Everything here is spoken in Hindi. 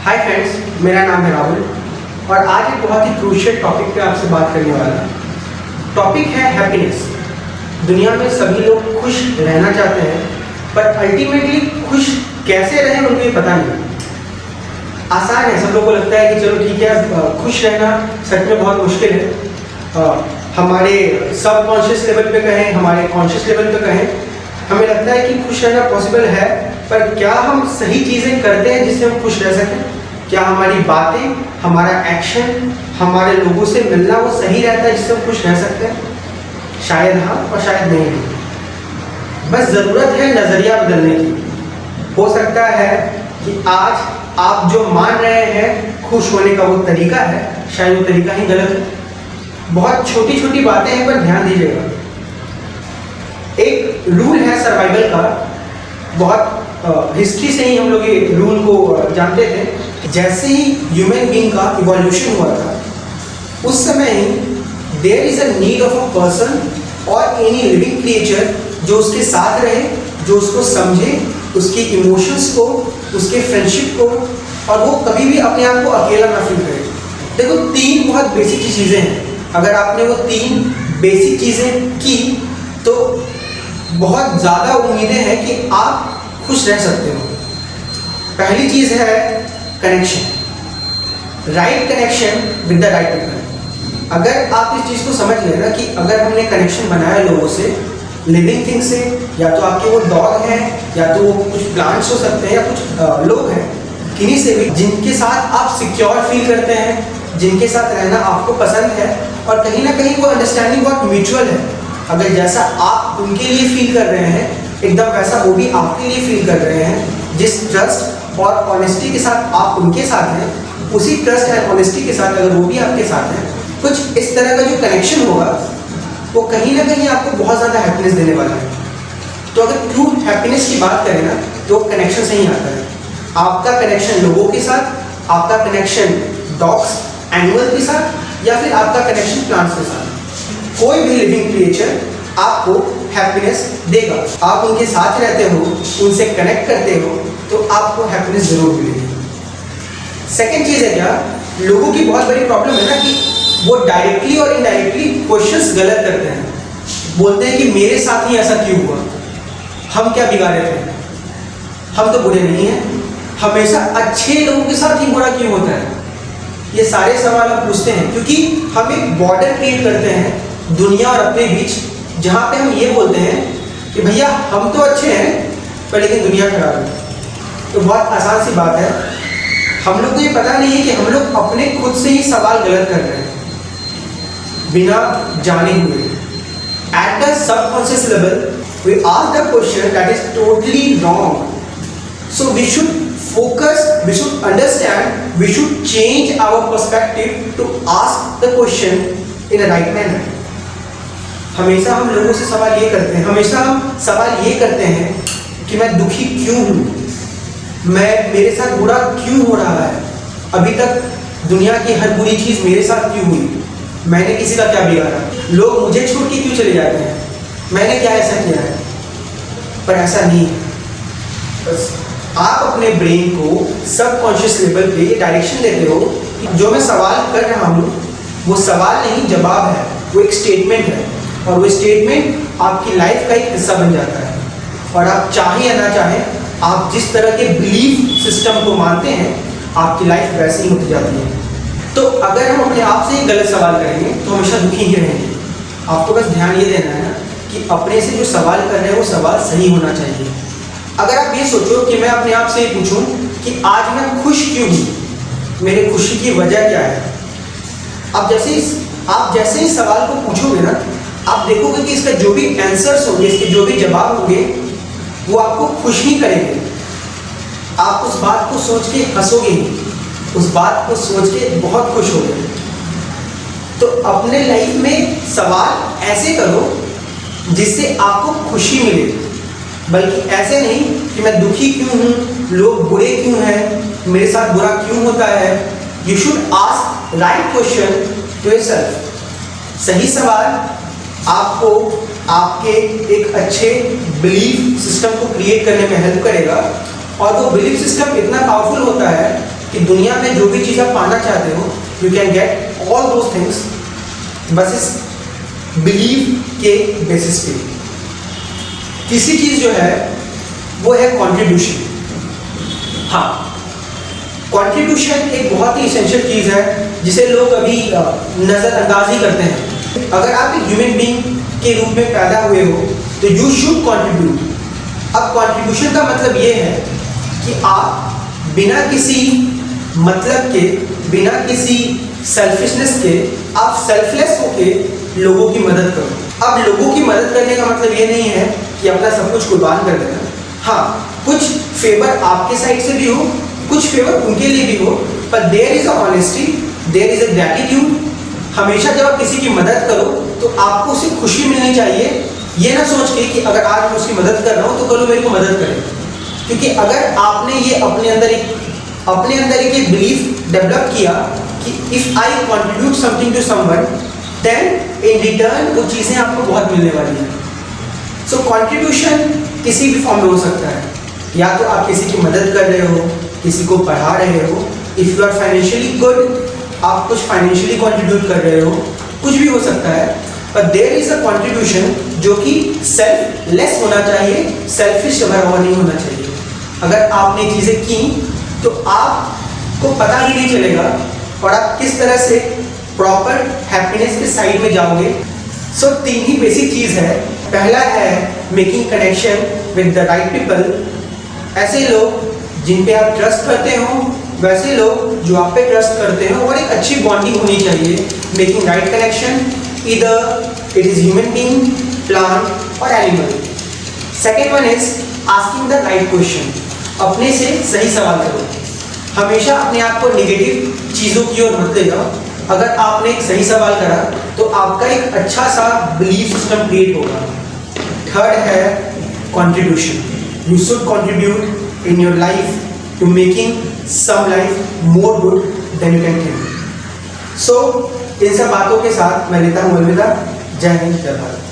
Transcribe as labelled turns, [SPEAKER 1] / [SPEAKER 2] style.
[SPEAKER 1] हाय फ्रेंड्स, मेरा नाम है राहुल और आज एक बहुत ही क्रूशियल टॉपिक पे आपसे बात करने वाला है। टॉपिक है हैप्पीनेस। दुनिया में सभी लोग खुश रहना चाहते हैं, पर अल्टीमेटली खुश कैसे रहें उनको ये पता नहीं। आसान है, सब लोगों को लगता है कि चलो ठीक है, खुश रहना सच में बहुत मुश्किल है। हमारे सबकॉन्शियस लेवल पे कहें, हमारे कॉन्शियस लेवल पे कहें, हमें लगता है कि खुश रहना पॉसिबल है, पर क्या हम सही चीज़ें करते हैं जिससे हम खुश रह सकें? क्या हमारी बातें, हमारा एक्शन, हमारे लोगों से मिलना वो सही रहता है जिससे हम खुश रह सकते हैं? शायद हाँ और शायद नहीं। बस ज़रूरत है नज़रिया बदलने की। हो सकता है कि आज आप जो मान रहे हैं खुश होने का वो तरीका है, शायद वो तरीका ही गलत है। बहुत छोटी छोटी बातें हैं, पर ध्यान दीजिएगा। एक रूल है सर्वाइवल का, बहुत हिस्ट्री से ही हम लोग ये रूल को जानते थे। जैसे ही ह्यूमन बीइंग का इवोल्यूशन हुआ था, उस समय ही there is a need of a person और एनी लिविंग क्रिएचर जो उसके साथ रहे, जो उसको समझे, उसकी इमोशंस को, उसके फ्रेंडशिप को, और वो कभी भी अपने आप को अकेला ना फील करे। देखो, तीन बहुत बेसिक चीज़ें हैं। अगर आपने वो तीन बेसिक चीज़ें की तो बहुत ज़्यादा उम्मीदें हैं कि आप खुश रह सकते हो। पहली चीज़ है connection, right connection with the right people. अगर आप इस चीज़ को समझ लें ना कि अगर हमने कनेक्शन बनाया लोगों से, लिविंग थिंग से, या तो आपके वो डॉग हैं, या तो वो कुछ प्लांट्स हो सकते हैं, या कुछ लोग हैं, किन्हीं से भी जिनके साथ आप सिक्योर फील करते हैं, जिनके साथ रहना आपको पसंद है, और कहीं ना कहीं वो अंडरस्टैंडिंग बहुत म्यूचुअल है। अगर जैसा आप उनके लिए फील कर रहे हैं, एकदम वैसा वो भी आपके लिए फील कर रहे हैं। जिस ट्रस्ट और ऑनेस्टी के साथ आप उनके साथ हैं, उसी ट्रस्ट एंड ऑनेस्टी के साथ अगर वो भी आपके साथ हैं, कुछ इस तरह का जो कनेक्शन होगा वो कहीं ना कहीं आपको बहुत ज़्यादा हैप्पीनेस देने वाला है। तो अगर ट्रू हैप्पीनेस की बात करें ना, तो कनेक्शन से ही आता है। आपका कनेक्शन लोगों के साथ, आपका कनेक्शन डॉग्स, एनिमल के साथ, या फिर आपका कनेक्शन प्लांट्स के साथ। कोई भी लिविंग क्रिएचर आपको हैप्पीनेस देगा। आप उनके साथ रहते हो, उनसे कनेक्ट करते हो, तो आपको हैप्पीनेस जरूर मिलेगी। सेकेंड चीज़ है क्या, लोगों की बहुत बड़ी प्रॉब्लम है ना कि वो डायरेक्टली और इनडायरेक्टली क्वेश्चंस गलत करते हैं। बोलते हैं कि मेरे साथ ही ऐसा क्यों हुआ, हम क्या बिगाड़े थे, हम तो बुरे नहीं हैं, हमेशा अच्छे लोगों के साथ ही बुरा क्यों होता है। ये सारे सवाल हम पूछते हैं क्योंकि हम एक बॉर्डर क्रिएट करते हैं दुनिया और अपने बीच, जहाँ पे हम ये बोलते हैं कि भैया हम तो अच्छे हैं, पर लेकिन दुनिया खराब है। तो बहुत आसान सी बात है, हम लोग को ये पता नहीं है कि हम लोग अपने खुद से ही सवाल गलत कर रहे हैं बिना जाने हुए। At the subconscious level we ask the question that is totally wrong. So we should focus, we should understand, we should change our perspective to ask the question in a right manner. हमेशा हम लोगों से सवाल ये करते हैं, हमेशा हम सवाल ये करते हैं कि मैं दुखी क्यों हूँ, मेरे साथ बुरा क्यों हो रहा है, अभी तक दुनिया की हर बुरी चीज़ मेरे साथ क्यों हुई, मैंने किसी का क्या बिगाड़ा, लोग मुझे छोड़ के क्यों चले जाते हैं, मैंने क्या ऐसा किया है। पर ऐसा नहीं है। बस आप अपने ब्रेन को सबकॉन्शियस लेवल पे ये डायरेक्शन देते हो कि जो मैं सवाल कर रहा हूँ वो सवाल नहीं, जवाब है, वो एक स्टेटमेंट है, और वो स्टेटमेंट आपकी लाइफ का एक हिस्सा बन जाता है। और आप चाहें या ना चाहें, आप जिस तरह के बिलीफ सिस्टम को मानते हैं, आपकी लाइफ वैसे ही होती जाती है। तो अगर हम अपने आप से ही गलत सवाल करेंगे तो हमेशा दुखी ही रहेंगे। आपको बस ध्यान ये देना है कि अपने से जो सवाल कर रहे हैं वो सवाल सही होना चाहिए। अगर आप ये सोचो कि मैं अपने आप से पूछूं कि आज मैं खुश क्यों हूँ, मेरी खुशी की वजह क्या है, आप जैसे ही सवाल को पूछोगे ना, आप देखोगे कि इसका जो भी आंसर्स होंगे, इसके जो भी जवाब होंगे, वो आपको खुश ही करेंगे। आप उस बात को सोच के हंसोगे ही, उस बात को सोच के बहुत खुश होगे। तो अपने लाइफ में सवाल ऐसे करो जिससे आपको खुशी मिले, बल्कि ऐसे नहीं कि मैं दुखी क्यों हूँ, लोग बुरे क्यों हैं, मेरे साथ बुरा क्यों होता है। You should ask right question to yourself. सही सवाल आपको आपके एक अच्छे बिलीफ सिस्टम को क्रिएट करने में हेल्प करेगा, और वो बिलीफ सिस्टम इतना पावरफुल होता है कि दुनिया में जो भी चीज़ आप पाना चाहते हो, you can get all those things बस इस बिलीव के बेसिस पे। तीसरी चीज़ जो है वो है कंट्रीब्यूशन। हाँ, कंट्रीब्यूशन एक बहुत ही इसेंशियल चीज़ है जिसे लोग अभी नज़रअंदाज ही करते हैं। अगर आप एक ह्यूमन बीइंग के रूप में पैदा हुए हो तो यू शुड कंट्रीब्यूट। अब कंट्रीब्यूशन का मतलब ये है कि आप बिना किसी मतलब के, बिना किसी सेल्फिशनेस के, आप सेल्फलेस होके लोगों की मदद करो। अब लोगों की मदद करने का मतलब ये नहीं है कि अपना सब कुछ कुर्बान कर देना। हाँ, कुछ फेवर आपके साइड से भी हो, कुछ फेवर उनके लिए भी हो, पर there is a honesty, there is a gratitude. हमेशा जब आप किसी की मदद करो तो आपको उससे खुशी मिलनी चाहिए, ये ना सोच के कि अगर आज मैं उसकी मदद कर रहा हूँ तो कल वो मेरे को मदद करे। क्योंकि अगर आपने ये अपने अंदर एक बिलीफ डेवलप किया कि if I contribute something to someone then in return वो चीज़ें आपको बहुत मिलने वाली हैं। सो कंट्रीब्यूशन किसी भी फॉर्म में हो सकता है, या तो आप किसी की मदद कर रहे हो, किसी को पढ़ा रहे हो, if you are financially good आप कुछ फाइनेंशियली कंट्रीब्यूट कर रहे हो, कुछ भी हो सकता है। पर देयर इज अ कंट्रीब्यूशन जो कि सेल्फलेस होना चाहिए, सेल्फिश भरा हुआ नहीं होना चाहिए। अगर आपने चीज़ें की तो आपको पता भी नहीं चलेगा और आप किस तरह से प्रॉपर हैप्पीनेस के साइड में जाओगे। सो तीन ही बेसिक चीज़ है। पहला है making connection with the right people, ऐसे लोग जिन पे आप ट्रस्ट करते हो, वैसे लोग जो आप पे ट्रस्ट करते हो, और एक अच्छी बॉन्डिंग होनी चाहिए। Making right connection, either it is human being, plant और animal. Second one is asking the right question, अपने से सही सवाल करो। हमेशा अपने आप को नेगेटिव चीज़ों की ओर मत ले जाओ। अगर आपने एक सही सवाल करा तो आपका एक अच्छा सा बिलीफ सिस्टम क्रिएट होगा। थर्ड है contribution, you should contribute in your life to making some life more good than you can think. So इन सब बातों के साथ मैं लेता हूँ अलविदा। जय हिंद, जय भारत।